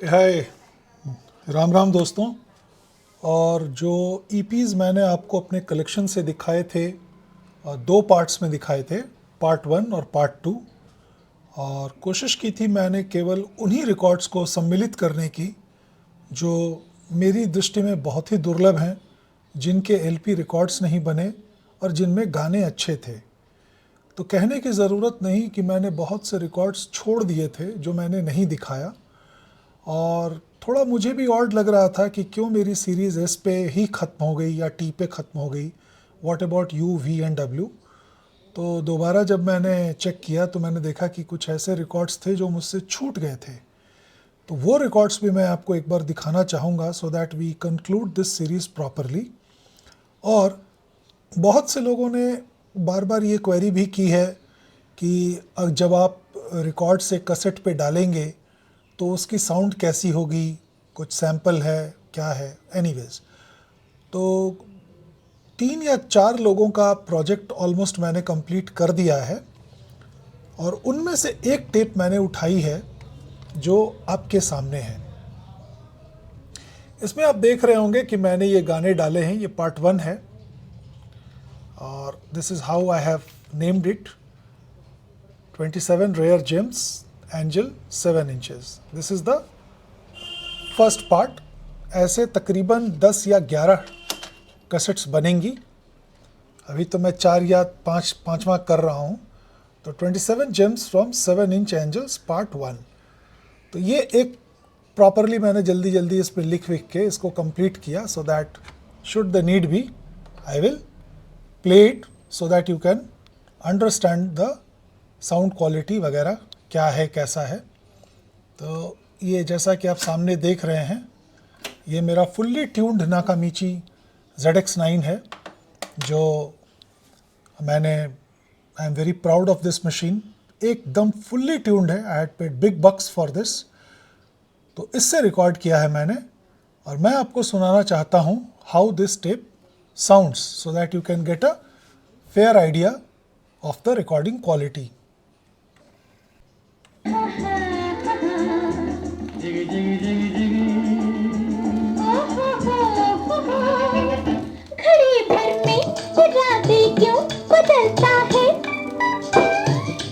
हाय, राम राम दोस्तों। और जो ईपीज़ मैंने आपको अपने कलेक्शन से दिखाए थे, दो पार्ट्स में दिखाए थे, पार्ट 1 और पार्ट 2। और कोशिश की थी मैंने केवल उन्हीं रिकॉर्ड्स को सम्मिलित करने की जो मेरी दृष्टि में बहुत ही दुर्लभ हैं, जिनके एलपी रिकॉर्ड्स नहीं बने और जिनमें गाने अच्छे थे। तो कहने की ज़रूरत नहीं कि मैंने बहुत से रिकॉर्ड्स छोड़ दिए थे जो मैंने नहीं दिखाया। और थोड़ा मुझे भी ऑड लग रहा था कि क्यों मेरी सीरीज़ एस पे ही ख़त्म हो गई या टी पे ख़त्म हो गई, what about U, V and W. तो दोबारा जब मैंने चेक किया तो मैंने देखा कि कुछ ऐसे रिकॉर्ड्स थे जो मुझसे छूट गए थे। तो वो रिकॉर्ड्स भी मैं आपको एक बार दिखाना चाहूँगा so that we conclude this series properly. और बहुत से लोगों ने बार बार ये क्वेरी भी की है कि जब आप रिकॉर्ड से कैसेट पे डालेंगे तो उसकी साउंड कैसी होगी, कुछ सैम्पल है, क्या है। एनीवेज, तो 3 या 4 लोगों का प्रोजेक्ट ऑलमोस्ट मैंने कंप्लीट कर दिया है। और उनमें से एक टेप मैंने उठाई है जो आपके सामने है। इसमें आप देख रहे होंगे कि मैंने ये गाने डाले हैं। ये पार्ट 1 है और this is how I have named it, 27 rare gems angel 7 inches. This is the first part. ऐसे तकरीबन 10 या 11 कैसेट्स बनेंगी। अभी तो मैं 4 या 5वां कर रहा हूँ। तो 27 gems from 7 inch angels part 1। तो ये एक प्रॉपरली मैंने जल्दी जल्दी इस पर लिख के इसको कंप्लीट किया so that should the need be I will play it so that you can understand the sound quality वगैरह क्या है, कैसा है। तो ये जैसा कि आप सामने देख रहे हैं, ये मेरा फुल्ली ट्यून्ड नाकामिची ZX9 है जो मैंने, I am very proud of this machine. एकदम फुल्ली ट्यून्ड है। I had paid big bucks for this. तो इससे रिकॉर्ड किया है मैंने और मैं आपको सुनाना चाहता हूँ how this tape sounds so that you can get a fair idea of the recording quality. घड़ी भर में इरादे क्यों बदलता है,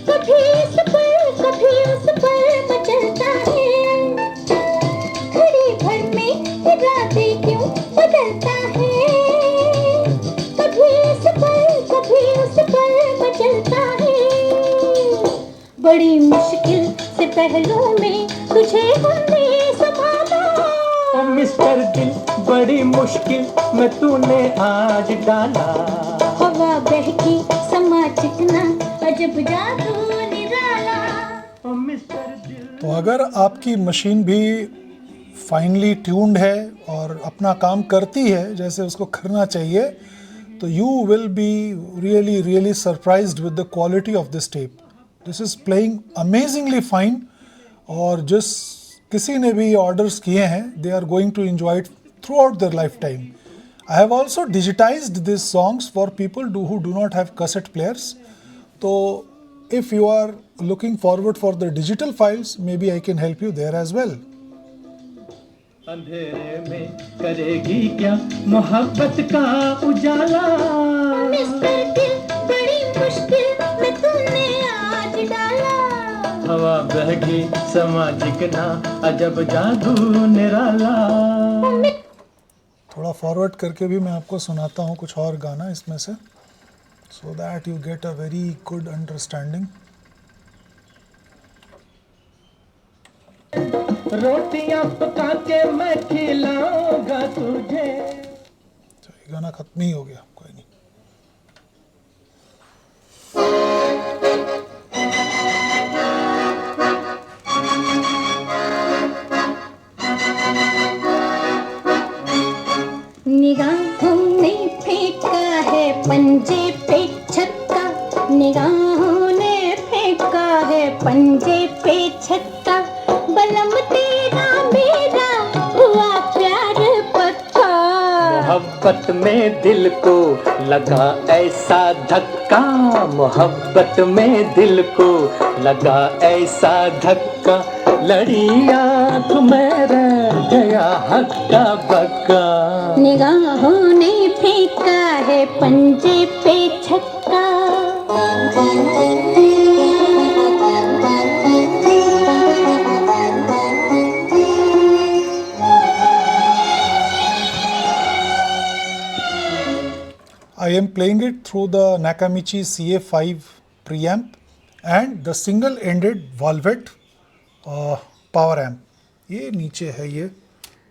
कभी इस पर कभी उस पर मचलता है। घड़ी भर में इरादे क्यों बदलता है, कभी इस पर कभी उस पर मचलता है। बड़ी मुश्किल से पहलू में तुझे हमने संभाला, ओ मिस्टर दिल बड़ी मुश्किल में तूने आज डाला। हवा बहकी समा चिकना अजब जादू निराला। ओ मिस्टर दिल। तो अगर आपकी मशीन भी फाइनली ट्यून्ड है और अपना काम करती है जैसे उसको करना चाहिए, तो you will be really really surprised with the quality of this tape. This is playing amazingly fine. और जिस किसी ने भी ऑर्डर्स किए हैं, they are going to enjoy it throughout their lifetime. I have also digitised this songs for people who do not have cassette players. तो if you are looking forward for the digital files, maybe I can help you there as well. अंधेरे में करेगी क्या मोहब्बत का उजाला। Mister दिल बड़ी मुश्किल में तूने आज डाला। हवा बहकी समा चिकना अजब जादू निराला। थोड़ा फॉरवर्ड करके भी मैं आपको सुनाता हूँ कुछ और गाना इसमें से, so that you get a very good understanding. रोटियां पका के मैं खिलाऊंगा तुझे। तो ये गाना खत्म ही हो गया, कोई नहीं। निगाहों ने फेंका है पंजे पे छक्का, निगाहों ने फेंका है पंजे पे छक्का। बलम तेरा मेरा हुआ प्यार पक्का। मोहब्बत में दिल को लगा ऐसा धक्का। मोहब्बत में दिल को लगा ऐसा धक्का। लड़ी आँख में रह गया हक्का बक्का। निगाहों ने फेंका है पंजे पे छक्का। I am playing it through the Nakamichi CA5 preamp and the single-ended Volvet power amp. ये नीचे है, ये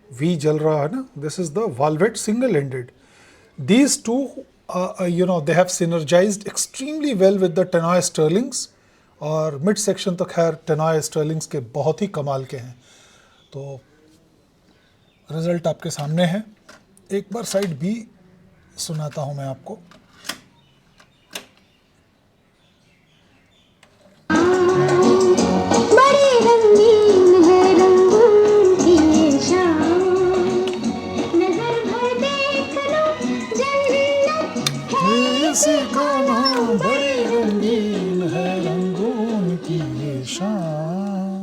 V जल रहा है ना, this is the Volvet single-ended. These two, they have synergized extremely well with the Tenoy Sterlings, और mid section तो खैर टेनॉय स्टर्लिंग्स के बहुत ही कमाल के हैं। तो रिजल्ट आपके सामने है। एक बार साइड बी सुनाता हूं मैं आपको। बड़ी रंगीन है रंगून की ये शाम, नजर भर देख लो जन्नत है ऐसे गाना बड़ी रंगीन है रंगून की ये शाम।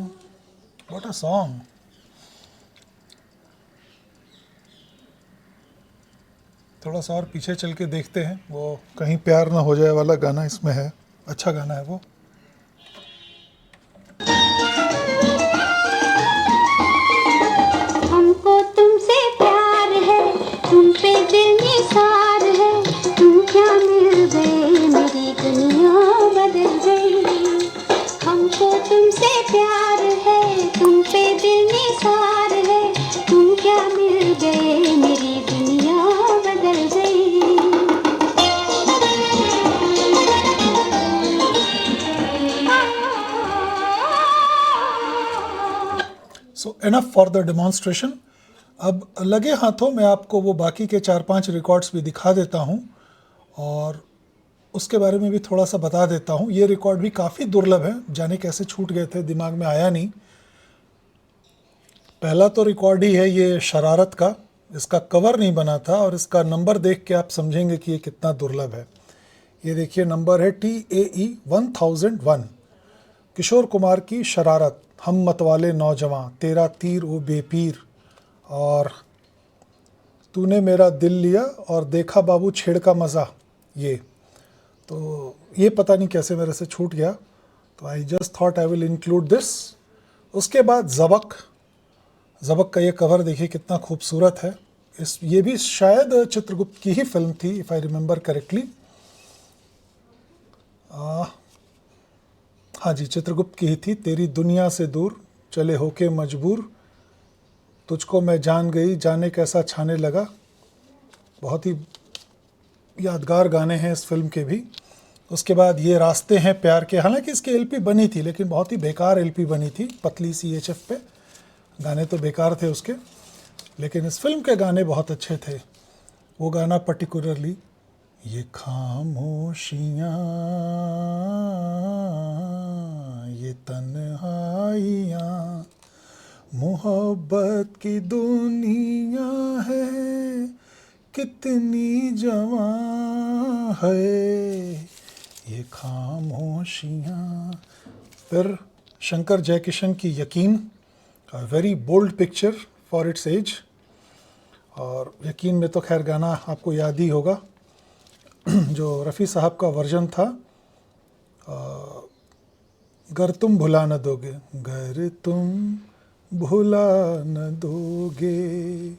What a song. थोड़ा सा और पीछे चल के देखते हैं, वो कहीं प्यार ना हो जाए वाला गाना इसमें है, अच्छा गाना है वो। हमको तुमसे प्यार है, तुम पे दिल निसार है, तुम क्या मिल गए मेरी दुनिया बदल गई। हमको तुमसे प्यार है, तुम पे दिल निसार है, तुम क्या मिल गए मेरी दुनिया बदल गई। सो एनफ फॉर द डेमॉन्स्ट्रेशन। अब लगे हाथों मैं आपको वो बाकी के 4-5 रिकॉर्ड्स भी दिखा देता हूँ और उसके बारे में भी थोड़ा सा बता देता हूँ। ये रिकॉर्ड भी काफ़ी दुर्लभ है, जाने कैसे छूट गए थे, दिमाग में आया नहीं। पहला तो रिकॉर्ड ही है ये शरारत का, इसका कवर नहीं बना था और इसका नंबर देख के आप समझेंगे कि ये कितना दुर्लभ है। ये देखिए नंबर है TAE 1001, किशोर कुमार की शरारत, हम मतवाले नौजवां, तेरा तीर ओ बेपीर, और तूने मेरा दिल लिया, और देखा बाबू छेड़ का मज़ा। ये तो ये पता नहीं कैसे मेरे से छूट गया, तो I just thought I will include this. उसके बाद ज़बक का ये कवर देखिए कितना खूबसूरत है। ये भी शायद चित्रगुप्त की ही फिल्म थी, इफ़ आई रिमेंबर करेक्टली। हाँ जी, चित्रगुप्त की ही थी। तेरी दुनिया से दूर चले होके मजबूर, तुझको मैं जान गई जाने कैसा छाने लगा। बहुत ही यादगार गाने हैं इस फिल्म के भी। उसके बाद ये रास्ते हैं प्यार के, हालांकि इसकी LP बनी थी लेकिन बहुत ही बेकार LP बनी थी, पतली सी HF पे, गाने तो बेकार थे उसके, लेकिन इस फिल्म के गाने बहुत अच्छे थे। वो गाना पर्टिकुलरली, ये खामोशियाँ ये तन्हाइयाँ मोहब्बत की दुनिया है कितनी जवां है ये खामोशियाँ। फिर शंकर जयकिशन की Yakeen, very bold picture for its age, और यकीन में तो खैर गाना आपको याद ही होगा जो रफ़ी साहब का वर्जन था, गर तुम भुला न दोगे, गर तुम भुला न दोगे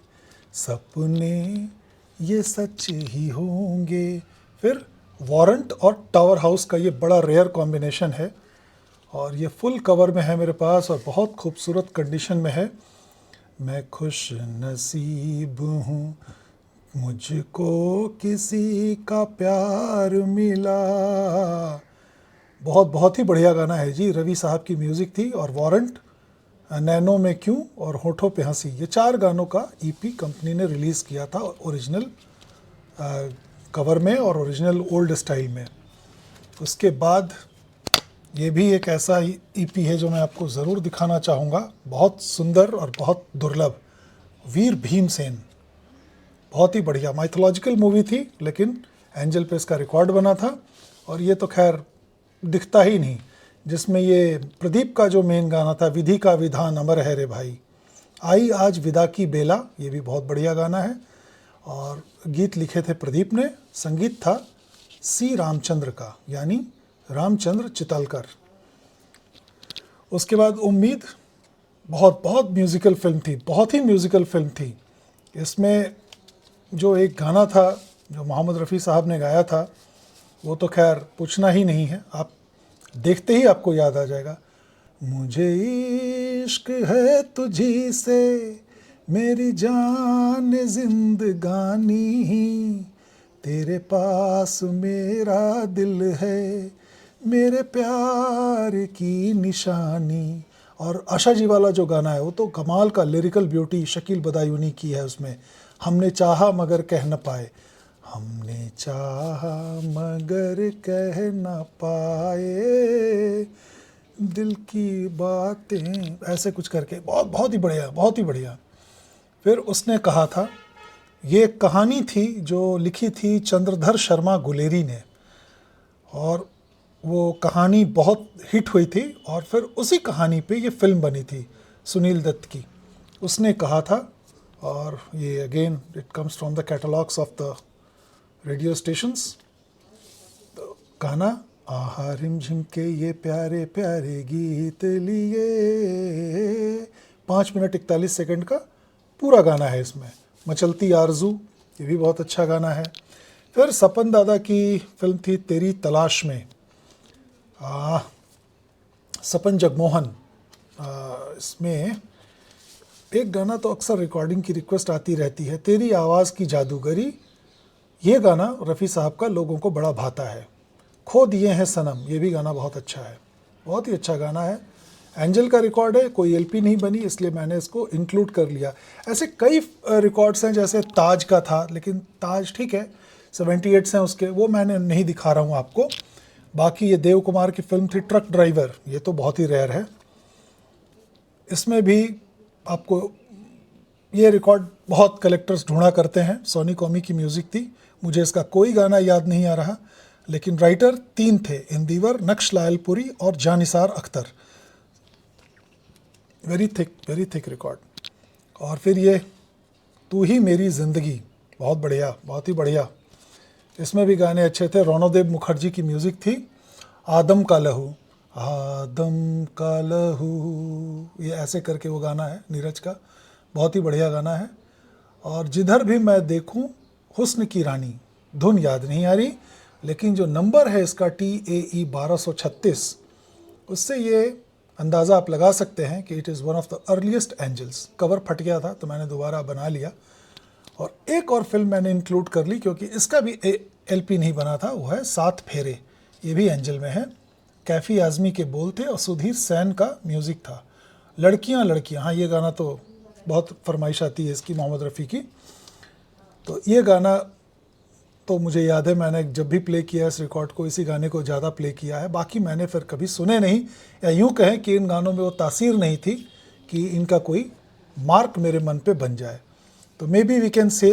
सपने ये सच ही होंगे। फिर वारंट और टावर हाउस का ये बड़ा रेयर कॉम्बिनेशन है, और ये फुल कवर में है मेरे पास और बहुत खूबसूरत कंडीशन में है। मैं खुश नसीब हूँ मुझको किसी का प्यार मिला। बहुत ही बढ़िया गाना है जी, रवि साहब की म्यूज़िक थी। और वारंट, नैनो में क्यों और होठों पे हंसी, ये 4 गानों का EP कंपनी ने रिलीज़ किया था, ओरिजिनल कवर में और ओरिजिनल ओल्ड स्टाइल में। उसके बाद ये भी एक ऐसा EP है जो मैं आपको ज़रूर दिखाना चाहूँगा, बहुत सुंदर और बहुत दुर्लभ, वीर भीमसेन। बहुत ही बढ़िया माइथोलॉजिकल मूवी थी, लेकिन एंजल पे इसका रिकॉर्ड बना था, और ये तो खैर दिखता ही नहीं। जिसमें ये प्रदीप का जो मेन गाना था, विधि का विधान अमर है रे भाई, आई आज विदा की बेला, ये भी बहुत बढ़िया गाना है। और गीत लिखे थे प्रदीप ने, संगीत था सी रामचंद्र का, यानी रामचंद्र चितलकर। उसके बाद उम्मीद, बहुत बहुत म्यूज़िकल फिल्म थी, बहुत ही म्यूज़िकल फिल्म थी। इसमें जो एक गाना था जो मोहम्मद रफ़ी साहब ने गाया था, वो तो खैर पूछना ही नहीं है, आप देखते ही आपको याद आ जाएगा। मुझे इश्क है तुझी से मेरी जान जिंदगानी, तेरे पास मेरा दिल है मेरे प्यार की निशानी। और आशा जी वाला जो गाना है वो तो कमाल का लिरिकल ब्यूटी शकील बदायूनी की है उसमें। हमने चाहा मगर कह न पाए, हमने चाहा मगर कह न पाए, दिल की बातें, ऐसे कुछ करके बहुत बहुत ही बढ़िया, बहुत ही बढ़िया। फिर उसने कहा था, ये कहानी थी जो लिखी थी चंद्रधर शर्मा गुलेरी ने, और वो कहानी बहुत हिट हुई थी और फिर उसी कहानी पे ये फिल्म बनी थी सुनील दत्त की। उसने कहा था, और ये again it comes from the catalogues of the radio stations. तो गाना, आहा रिमझिम के ये प्यारे प्यारे गीत लिए, 5 मिनट 41 सेकंड का पूरा गाना है इसमें। मचलती आरजू, ये भी बहुत अच्छा गाना है। फिर सपन दादा की फिल्म थी तेरी तलाश में, सपन जगमोहन, इसमें एक गाना तो अक्सर रिकॉर्डिंग की रिक्वेस्ट आती रहती है, तेरी आवाज़ की जादूगरी। ये गाना रफ़ी साहब का लोगों को बड़ा भाता है। खो दिए हैं सनम, ये भी गाना बहुत अच्छा है, बहुत ही अच्छा गाना है। एंजल का रिकॉर्ड है, कोई एलपी नहीं बनी, इसलिए मैंने इसको इंक्लूड कर लिया। ऐसे कई रिकॉर्ड्स हैं, जैसे ताज का था, लेकिन ताज ठीक है 78 हैं उसके, वो मैंने नहीं दिखा रहा हूँ आपको। बाकी ये देव कुमार की फिल्म थी ट्रक ड्राइवर, ये तो बहुत ही रेयर है। इसमें भी आपको ये रिकॉर्ड बहुत कलेक्टर्स ढूंढा करते हैं। सोनी कॉमी की म्यूज़िक थी, मुझे इसका कोई गाना याद नहीं आ रहा, लेकिन राइटर 3 थे, इंदिवर, नक्श लायलपुरी और Jan Nisar Akhtar. Very thick record. और फिर ये तू ही मेरी ज़िंदगी, बहुत बढ़िया, बहुत ही बढ़िया। इसमें भी गाने अच्छे थे। रोनोदेव मुखर्जी की म्यूज़िक थी। आदम का लहू, आदम का लहू, ये ऐसे करके वो गाना है नीरज का, बहुत ही बढ़िया गाना है। और जिधर भी मैं देखूं हुस्न की रानी, धुन याद नहीं आ रही, लेकिन जो नंबर है इसका TAE 1236, उससे ये अंदाज़ा आप लगा सकते हैं कि it is one of the earliest angels. Cover फट गया था तो मैंने दोबारा बना लिया। और एक और फिल्म मैंने इंक्लूड कर ली क्योंकि इसका भी LP नहीं बना था, वो है सात फेरे, ये भी एंजल में है। कैफ़ी आज़मी के बोल थे और सुधीर सैन का म्यूज़िक था। लड़कियां लड़कियां, हाँ ये गाना तो बहुत फरमाइश आती है इसकी, मोहम्मद रफ़ी की। तो ये गाना तो मुझे याद है, मैंने जब भी प्ले किया इस रिकॉर्ड को, इसी गाने को ज़्यादा प्ले किया है। बाकी मैंने फिर कभी सुने नहीं, या यूँ कहें कि इन गानों में वो तासीर नहीं थी कि इनका कोई मार्क मेरे मन पे बन जाए। तो may be we can say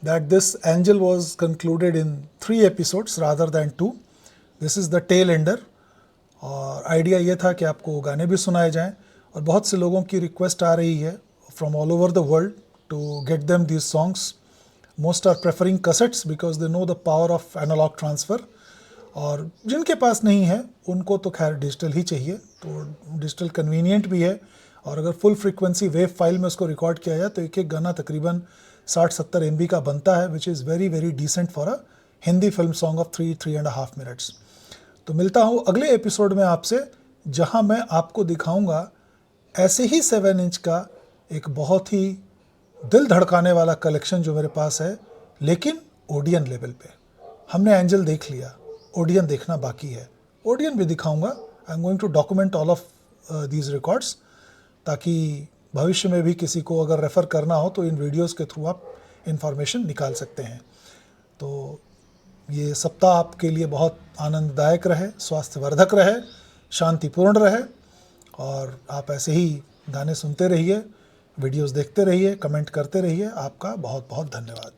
that this angel was concluded in 3 episodes rather than 2। This is the tail ender. और आइडिया ये था कि आपको गाने भी सुनाए जाएँ, और बहुत से लोगों की रिक्वेस्ट आ रही है from all over the world to get them these songs. Most are preferring cassettes because they know the power of analog transfer, और जिनके पास नहीं है उनको तो खैर डिजिटल ही चाहिए, तो डिजिटल कन्वीनियंट भी है। और अगर फुल फ्रीक्वेंसी वेव फाइल में उसको रिकॉर्ड किया जाए तो एक एक गाना तकरीबन 60-70 MB का बनता है, which is very very decent for a Hindi film song of 3.5 minutes. तो मिलता हूँ अगले एपिसोड में आपसे, जहाँ मैं आपको दिखाऊँगा ऐसे ही 7 इंच का एक बहुत ही दिल धड़काने वाला कलेक्शन जो मेरे पास है, लेकिन ओडियन लेवल पे। हमने एंजल देख लिया, ओडियन देखना बाकी है। ओडियन भी दिखाऊंगा। I am going to document all of these records, ताकि भविष्य में भी किसी को अगर रेफ़र करना हो तो इन वीडियोस के थ्रू आप इंफॉर्मेशन निकाल सकते हैं। तो ये सप्ताह आपके लिए बहुत आनंददायक रहे, स्वास्थ्यवर्धक रहे, शांतिपूर्ण रहे, और आप ऐसे ही गाने सुनते रहिए, वीडियोस देखते रहिए, कमेंट करते रहिए। आपका बहुत बहुत धन्यवाद।